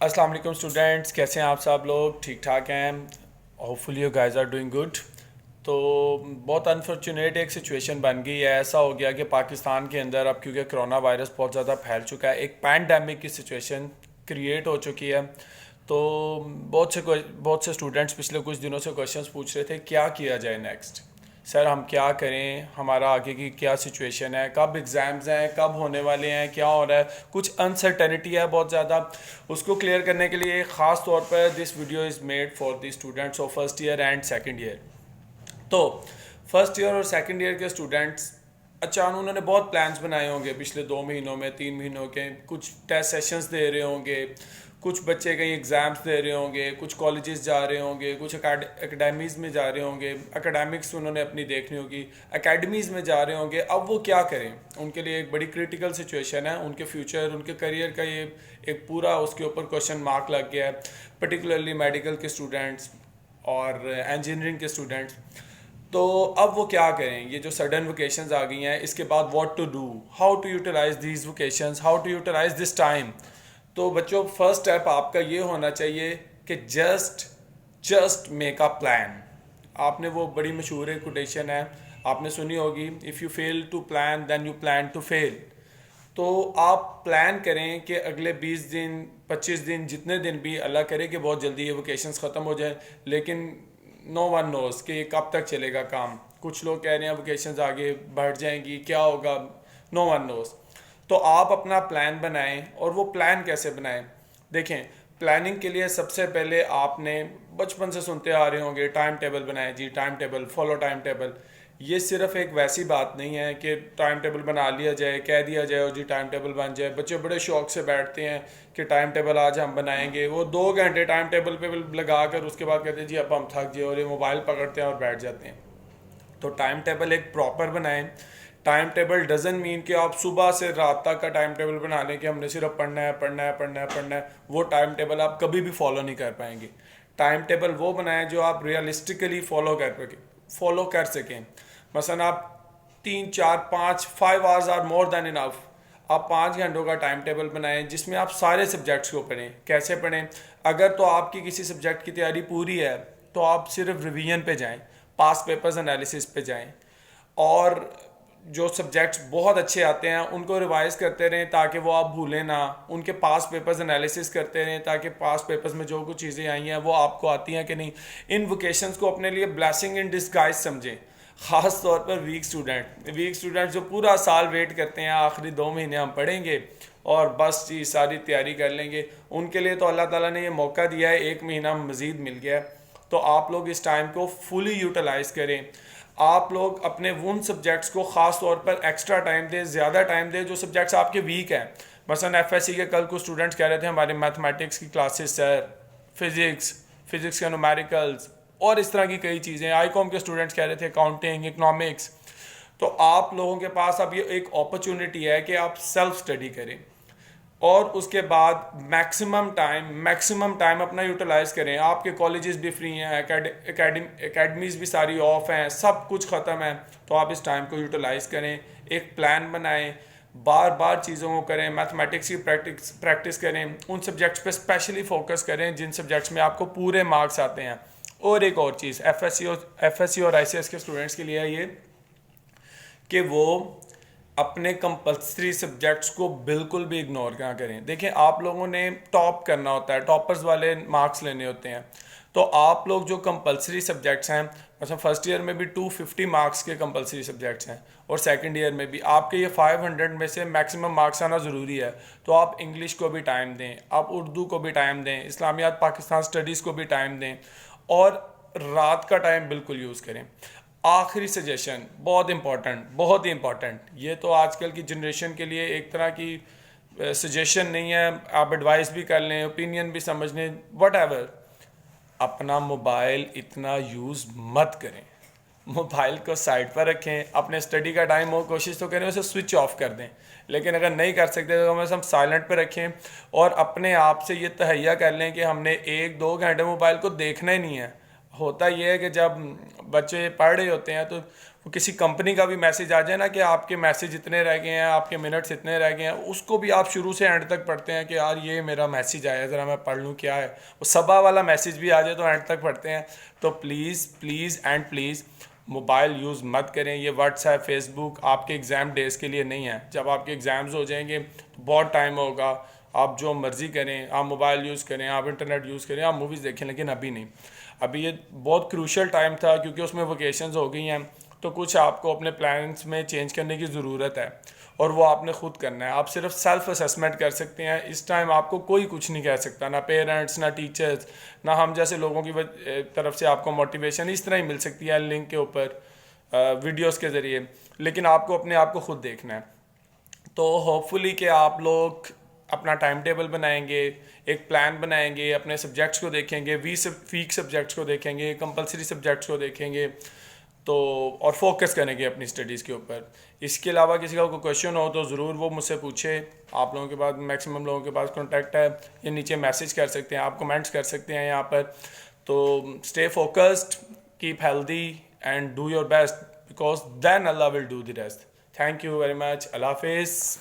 अस्सलाम वालेकुम स्टूडेंट्स, कैसे हैं आप सब लोग? ठीक ठाक हैं? Hopefully you guys are doing good. तो बहुत अनफॉर्चुनेट एक सिचुएशन बन गई है। ऐसा हो गया कि पाकिस्तान के अंदर अब क्योंकि कोरोना वायरस बहुत ज़्यादा फैल चुका है, एक पैंडमिक की सिचुएशन क्रिएट हो चुकी है। तो बहुत से स्टूडेंट्स पिछले कुछ दिनों से क्वेश्चंस पूछ रहे थे क्या किया जाए नेक्स्ट। सर हम क्या करें, हमारा आगे की क्या सिचुएशन है, कब एग्ज़ाम्स हैं, कब होने वाले हैं, क्या हो रहा है, कुछ अनसर्टेनिटी है बहुत ज़्यादा। उसको क्लियर करने के लिए ख़ास तौर पर this video is made for the students of first year and second year. तो फर्स्ट ईयर और सेकंड ईयर के स्टूडेंट्स अचानक उन्होंने बहुत प्लान्स बनाए होंगे पिछले 2 महीनों में, 3 महीनों के। कुछ टेस्ट सेशंस दे रहे होंगे, कुछ बच्चे कहीं एग्ज़ाम्स दे रहे होंगे, कुछ कॉलेजेस जा रहे होंगे, कुछ एकेडमीज़ में जा रहे होंगे, एकेडमिक्स उन्होंने अपनी देखनी होगी, एकेडमीज़ में जा रहे होंगे। अब वो क्या करें, उनके लिए एक बड़ी क्रिटिकल सिचुएशन है। उनके फ्यूचर, उनके करियर का ये एक पूरा उसके ऊपर क्वेश्चन मार्क लग गया है, पर्टिकुलरली मेडिकल के स्टूडेंट्स और इंजीनियरिंग के स्टूडेंट्स। तो अब वो क्या करें, ये जो सडन वोकेशंस आ गई हैं, इसके बाद what to do, how to utilise these vocations, how to utilise this time. तो बच्चों, फर्स्ट स्टेप आपका ये होना चाहिए कि जस्ट मेक अ प्लान। आपने वो बड़ी मशहूर एक कोटेशन है, आपने सुनी होगी, if you fail to plan then you plan to fail. तो आप प्लान करें कि अगले 20 दिन 25 दिन, जितने दिन भी, अल्लाह करे कि बहुत जल्दी ये वोकेशंस ख़त्म हो जाए, लेकिन नो वन नोज़ कि ये कब तक चलेगा काम। कुछ लोग कह रहे हैं वोकेशंस आगे बढ़ जाएंगी, क्या होगा, नो वन नोज़। तो आप अपना प्लान बनाएं। और वो प्लान कैसे बनाएं? देखें, प्लानिंग के लिए सबसे पहले आपने बचपन से सुनते आ रहे होंगे, टाइम टेबल बनाएं जी, time table, follow time table. ये सिर्फ एक वैसी बात नहीं है कि टाइम टेबल बना लिया जाए, कह दिया जाए और जी टाइम टेबल बन जाए। बच्चे बड़े शौक से बैठते हैं कि टाइम टेबल आज हम बनाएंगे। वो 2 घंटे टाइम टेबल पे लगा कर उसके बाद कहते हैं जी अब हम थक गए, और ये मोबाइल पकड़ते हैं और बैठ जाते हैं। तो टाइम टेबल एक प्रॉपर बनाएं। टाइम टेबल डजन मीन कि आप सुबह से रात तक का टाइम टेबल बना लें कि हमने सिर्फ पढ़ना है पढ़ना है पढ़ना है पढ़ना है। वो टाइम टेबल आप कभी भी फॉलो नहीं कर पाएंगे। टाइम टेबल वो बनाएं जो आप रियलिस्टिकली फॉलो कर सकें। मसलन आप 3 4 5 5 hours are more than enough. आप 5 घंटों का टाइम टेबल बनाएं जिसमें आप सारे सब्जेक्ट्स को पढ़ें। कैसे पढ़ें? अगर तो आपकी किसी सब्जेक्ट की तैयारी पूरी है तो आप सिर्फ रिवीजन पे जाएं, पास पेपर्स एनालिसिस पे जाएं, और जो सब्जेक्ट्स बहुत अच्छे आते हैं उनको रिवाइज करते रहें ताकि वो आप भूलें ना। उनके पास पेपर्स एनालिसिस करते रहें ताकि पास पेपर्स में जो कुछ चीज़ें आई हैं वो आपको आती हैं कि नहीं। इन वोकेशंस को अपने लिए ब्लेसिंग इन डिस्गाइज समझें। ख़ास तौर पर वीक स्टूडेंट जो पूरा साल वेट करते हैं आखिरी 2 महीने हम पढ़ेंगे और बस जी सारी तैयारी कर लेंगे, उनके लिए तो अल्लाह ताला ने ये मौका दिया है, 1 महीना मज़ीद मिल गया है। तो आप लोग इस टाइम को फुली यूटिलाइज़ करें। आप लोग अपने उन सब्जेक्ट्स को ख़ास तौर पर एक्स्ट्रा टाइम दें, ज़्यादा टाइम दें जो सब्जेक्ट्स आपके वीक हैं। मसलन एफएससी के कल कुछ स्टूडेंट्स कह रहे थे हमारे मैथमेटिक्स की क्लासेस सर, फिज़िक्स के न्यूमेरिकल्स और इस तरह की कई चीज़ें। आईकॉम के स्टूडेंट्स कह रहे थे अकाउंटिंग, इकोनॉमिक्स। तो आप लोगों के पास अब ये एक अपॉर्चुनिटी है कि आप सेल्फ स्टडी करें और उसके बाद मैक्सिमम टाइम अपना यूटिलाइज करें। आपके कॉलेजेस भी फ्री हैं, एकेडमीज़ भी सारी ऑफ हैं, सब कुछ ख़त्म है। तो आप इस टाइम को यूटिलाइज करें, एक प्लान बनाएं, बार बार चीज़ों को करें, मैथमेटिक्स की प्रैक्टिस करें, उन सब्जेक्ट्स पे स्पेशली फोकस करें जिन सब्जेक्ट्स में आपको पूरे मार्क्स आते हैं। और एक और चीज़ एफएससी और आईसीएस के स्टूडेंट्स के लिए है ये कि वो अपने कंपल्सरी सब्जेक्ट्स को बिल्कुल भी इग्नोर ना करें। देखें, आप लोगों ने टॉप करना होता है, टॉपर्स वाले मार्क्स लेने होते हैं। तो आप लोग जो कंपल्सरी सब्जेक्ट्स हैं, मतलब फर्स्ट ईयर में भी 250 मार्क्स के कंपल्सरी सब्जेक्ट्स हैं और सेकंड ईयर में भी आपके ये 500 में से मैक्सिमम मार्क्स आना ज़रूरी है। तो आप इंग्लिश को भी टाइम दें, आप उर्दू को भी टाइम दें, इस्लामियात पाकिस्तान स्टडीज़ को भी टाइम दें और रात का टाइम बिल्कुल यूज़ करें। आखिरी सजेशन बहुत ही इम्पॉर्टेंट, ये तो आजकल की जनरेशन के लिए एक तरह की सजेशन नहीं है, आप एडवाइस भी कर लें, ओपिनियन भी समझ लें, वट एवर। अपना मोबाइल इतना यूज़ मत करें, मोबाइल को साइड पर रखें। अपने स्टडी का टाइम हो, कोशिश तो करें उसे स्विच ऑफ कर दें, लेकिन अगर नहीं कर सकते तो हम साइलेंट पर रखें और अपने आप से ये तहैया कर लें कि हमने 1 2 घंटे मोबाइल को देखना ही नहीं है। होता यह है कि जब बच्चे पढ़ रहे होते हैं तो وہ کسی کمپنی کا بھی میسیج آ جائے نا کہ آپ کے میسیج اتنے رہ گئے ہیں، آپ کے منٹس اتنے رہ گئے ہیں، اس کو بھی آپ شروع سے اینڈ تک پڑھتے ہیں کہ یار یہ میرا میسیج آیا ذرا میں پڑھ لوں کیا ہے، وہ صبح والا میسیج بھی آ جائے تو اینڈ تک پڑھتے ہیں. تو please please and please mobile use مت کریں. یہ واٹس ایپ، فیس بک آپ کے ایگزام ڈیز کے لیے نہیں ہے. جب آپ کے ایگزامز ہو جائیں گے تو بہت ٹائم ہوگا، آپ جو مرضی کریں، آپ موبائل یوز کریں، آپ انٹرنیٹ یوز کریں، آپ موویز دیکھیں، لیکن ابھی نہیں. ابھی یہ بہت کروشل ٹائم تھا کیونکہ اس میں ویکیشنز ہو گئی ہیں، تو کچھ آپ کو اپنے پلانس میں چینج کرنے کی ضرورت ہے، اور وہ آپ نے خود کرنا ہے. آپ صرف سیلف اسیسمنٹ کر سکتے ہیں. اس ٹائم آپ کو کوئی کچھ نہیں کہہ سکتا، نہ پیرنٹس، نہ ٹیچرز، نہ ہم جیسے لوگوں کی طرف سے آپ کو موٹیویشن اس طرح ہی مل سکتی ہے لنک کے اوپر، ویڈیوز کے ذریعے، لیکن آپ کو اپنے آپ کو خود دیکھنا ہے. تو ہوپ فلی کہ آپ لوگ اپنا ٹائم ٹیبل بنائیں گے، ایک پلان بنائیں گے، اپنے سبجیکٹس کو دیکھیں گے، ویک سبجیکٹس کو دیکھیں گے، کمپلسری سبجیکٹس کو دیکھیں گے، تو اور فوکس کریں گے اپنی اسٹڈیز کے اوپر. اس کے علاوہ کسی کا کوئی کویشچن ہو تو ضرور وہ مجھ سے پوچھے. آپ لوگوں کے پاس میکسیمم لوگوں کے پاس کانٹیکٹ ہے، یہ نیچے میسیج کر سکتے ہیں، آپ کمنٹس کر سکتے ہیں یہاں پر. تو stay focused, keep healthy and do your best because then Allah will do the rest. Thank you very much. اللہ حافظ.